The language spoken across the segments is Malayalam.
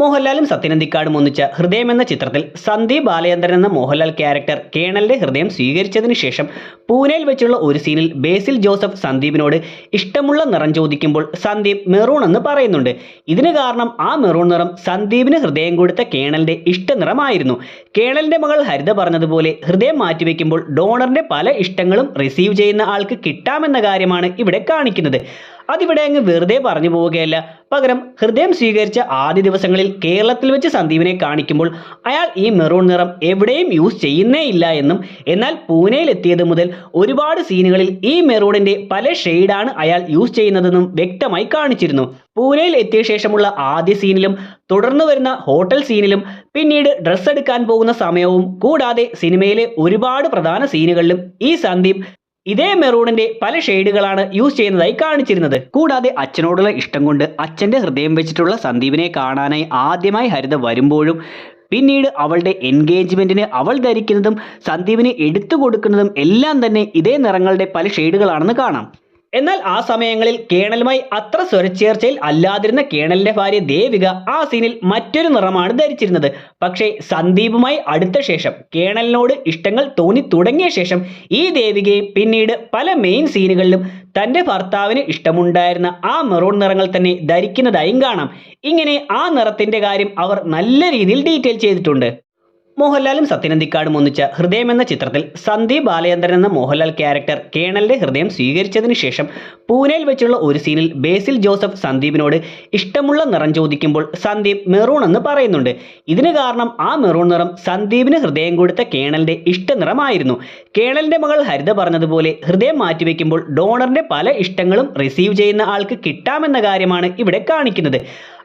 മോഹൻലാലും സത്യനന്ദിക്കാടും ഒന്നിച്ച ഹൃദയം എന്ന ചിത്രത്തിൽ സന്ദീപ് ബാലചന്ദ്രൻ എന്ന മോഹൻലാൽ ക്യാരക്ടർ കേണലിന്റെ ഹൃദയം സ്വീകരിച്ചതിന് ശേഷം പൂനെയിൽ വെച്ചുള്ള ഒരു സീനിൽ ബേസിൽ ജോസഫ് സന്ദീപിനോട് ഇഷ്ടമുള്ള നിറം ചോദിക്കുമ്പോൾ സന്ദീപ് മെറൂൺ എന്ന് പറയുന്നുണ്ട്. ഇതിന് കാരണം ആ മെറൂൺ നിറം സന്ദീപിന് ഹൃദയം കൊടുത്ത കേണലിന്റെ ഇഷ്ടനിറമായിരുന്നു. കേണലിന്റെ മകൾ ഹരിത പറഞ്ഞതുപോലെ ഹൃദയം മാറ്റിവെക്കുമ്പോൾ ഡോണറിന്റെ പല ഇഷ്ടങ്ങളും റിസീവ് ചെയ്യുന്ന ആൾക്ക് കിട്ടാമെന്ന കാര്യമാണ് ഇവിടെ കാണിക്കുന്നത്. അതിവിടെ അങ്ങ് വെറുതെ പറഞ്ഞു പോവുകയല്ല, പകരം ഹൃദയം സ്വീകരിച്ച ആദ്യ ദിവസങ്ങളിൽ കേരളത്തിൽ വെച്ച് സന്ദീപിനെ കാണിക്കുമ്പോൾ അയാൾ ഈ മെറൂൺ നിറം എവിടെയും യൂസ് ചെയ്യുന്നേ ഇല്ല എന്നും, എന്നാൽ പൂനെയിൽ എത്തിയത് മുതൽ ഒരുപാട് സീനുകളിൽ ഈ മെറൂണിന്റെ പല ഷെയ്ഡാണ് അയാൾ യൂസ് ചെയ്യുന്നതെന്നും വ്യക്തമായി കാണിച്ചിരുന്നു. പൂനെയിൽ എത്തിയ ശേഷമുള്ള ആദ്യ സീനിലും തുടർന്ന് വരുന്ന ഹോട്ടൽ സീനിലും പിന്നീട് ഡ്രസ്സ് എടുക്കാൻ പോകുന്ന സമയവും കൂടാതെ സിനിമയിലെ ഒരുപാട് പ്രധാന സീനുകളിലും ഈ സന്ദീപ് ഇതേ മെറൂണിന്റെ പല ഷെയ്ഡുകളാണ് യൂസ് ചെയ്യുന്നതായി കാണിച്ചിരുന്നത്. കൂടാതെ അച്ഛനോടുള്ള ഇഷ്ടം കൊണ്ട് അച്ഛന്റെ ഹൃദയം വെച്ചിട്ടുള്ള സന്ദീപിനെ കാണാനായി ആദ്യമായി ഹരിത വരുമ്പോഴും പിന്നീട് അവളുടെ എൻഗേജ്മെന്റിന് അവൾ ധരിക്കുന്നതും സന്ദീപിന് എടുത്തു കൊടുക്കുന്നതും എല്ലാം തന്നെ ഇതേ നിറങ്ങളുടെ പല ഷെയ്ഡുകളാണെന്ന് കാണാം. എന്നാൽ ആ സമയങ്ങളിൽ കേണലുമായി അത്ര സ്വരച്ചേർച്ചയിൽ അല്ലാതിരുന്ന കേണലിന്റെ ഭാര്യ ദേവിക ആ സീനിൽ മറ്റൊരു നിറമാണ് ധരിച്ചിരുന്നത്. പക്ഷേ സന്ദീപുമായി അടുത്ത ശേഷം കേണലിനോട് ഇഷ്ടങ്ങൾ തോന്നി തുടങ്ങിയ ശേഷം ഈ ദേവികയും പിന്നീട് പല മെയിൻ സീനുകളിലും തൻ്റെ ഭർത്താവിന് ഇഷ്ടമുണ്ടായിരുന്ന ആ മെറൂൺ നിറങ്ങൾ തന്നെ ധരിക്കുന്നതായും കാണാം. ഇങ്ങനെ ആ നിറത്തിന്റെ കാര്യം അവർ നല്ല രീതിയിൽ ഡീറ്റെയിൽ ചെയ്തിട്ടുണ്ട്. മോഹൻലാലും സത്യനന്ദിക്കാടും ഒന്നിച്ച ഹൃദയം എന്ന ചിത്രത്തിൽ സന്ദീപ് ബാലചന്ദ്രൻ എന്ന മോഹൻലാൽ ക്യാരക്ടർ കേണലിന്റെ ഹൃദയം സ്വീകരിച്ചതിന് ശേഷം പൂനെയിൽ വെച്ചുള്ള ഒരു സീനിൽ ബേസിൽ ജോസഫ് സന്ദീപിനോട് ഇഷ്ടമുള്ള നിറം ചോദിക്കുമ്പോൾ സന്ദീപ് മെറൂൺ എന്ന് പറയുന്നുണ്ട്. ഇതിന് കാരണം ആ മെറൂൺ നിറം സന്ദീപിന് ഹൃദയം കൊടുത്ത കേണലിന്റെ ഇഷ്ടനിറമായിരുന്നു. കേണലിന്റെ മകൾ ഹരിത പറഞ്ഞതുപോലെ ഹൃദയം മാറ്റിവെക്കുമ്പോൾ ഡോണറിന്റെ പല ഇഷ്ടങ്ങളും റിസീവ് ചെയ്യുന്ന ആൾക്ക് കിട്ടാമെന്ന കാര്യമാണ് ഇവിടെ കാണിക്കുന്നത്.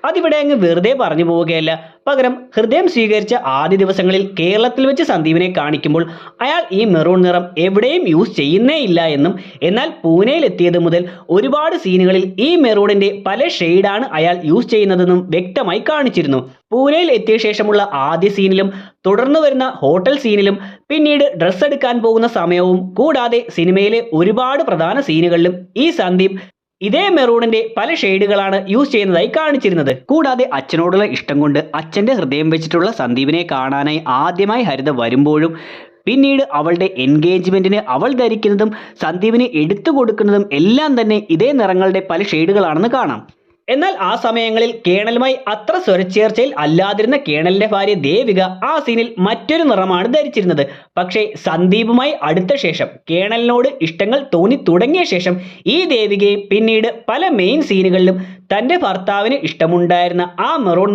അതിവിടെ അങ്ങ് വെറുതെ പറഞ്ഞു പോവുകയല്ല, പകരം ഹൃദയം സ്വീകരിച്ച ആദ്യ ദിവസങ്ങളിൽ കേരളത്തിൽ വെച്ച് സന്ദീപിനെ കാണിക്കുമ്പോൾ അയാൾ ഈ മെറൂൺ നിറം എവിടെയും യൂസ് ചെയ്യുന്നേ ഇല്ല എന്നും, എന്നാൽ പൂനെയിൽ എത്തിയത് മുതൽ ഒരുപാട് സീനുകളിൽ ഈ മെറൂണിന്റെ പല ഷെയ്ഡാണ് അയാൾ യൂസ് ചെയ്യുന്നതെന്നും വ്യക്തമായി കാണിച്ചിരുന്നു. പൂനെയിൽ എത്തിയ ശേഷമുള്ള ആദ്യ സീനിലും തുടർന്ന് വരുന്ന ഹോട്ടൽ സീനിലും പിന്നീട് ഡ്രസ്സ് എടുക്കാൻ പോകുന്ന സമയവും കൂടാതെ സിനിമയിലെ ഒരുപാട് പ്രധാന സീനുകളിലും ഈ സന്ദീപ് ഇതേ മെറൂണിന്റെ പല ഷെയ്ഡുകളാണ് യൂസ് ചെയ്യുന്നതായി കാണിച്ചിരുന്നത്. കൂടാതെ അച്ഛനോടുള്ള ഇഷ്ടം കൊണ്ട് അച്ഛന്റെ ഹൃദയം വെച്ചിട്ടുള്ള സന്ദീപിനെ കാണാനായി ആദ്യമായി ഹരിത വരുമ്പോഴും പിന്നീട് അവളുടെ എൻഗേജ്മെന്റിന് അവൾ ധരിക്കുന്നതും സന്ദീപിന് എടുത്തു കൊടുക്കുന്നതും എല്ലാം തന്നെ ഇതേ നിറങ്ങളുടെ പല ഷെയ്ഡുകളാണെന്ന് കാണാം. എന്നാൽ ആ സമയങ്ങളിൽ കേണലുമായി അത്ര സ്വരച്ചേർച്ചയിൽ അല്ലാതിരുന്ന കേണലിന്റെ ഭാര്യ ദേവിക ആ സീനിൽ മറ്റൊരു നിറമാണ് ധരിച്ചിരുന്നത്. പക്ഷേ സന്ദീപുമായി അടുത്ത ശേഷം കേണലിനോട് ഇഷ്ടങ്ങൾ തോന്നി തുടങ്ങിയ ശേഷം ഈ ദേവികയും പിന്നീട് പല മെയിൻ സീനുകളിലും തൻ്റെ ഭർത്താവിന് ഇഷ്ടമുണ്ടായിരുന്ന ആ മെറൂൺ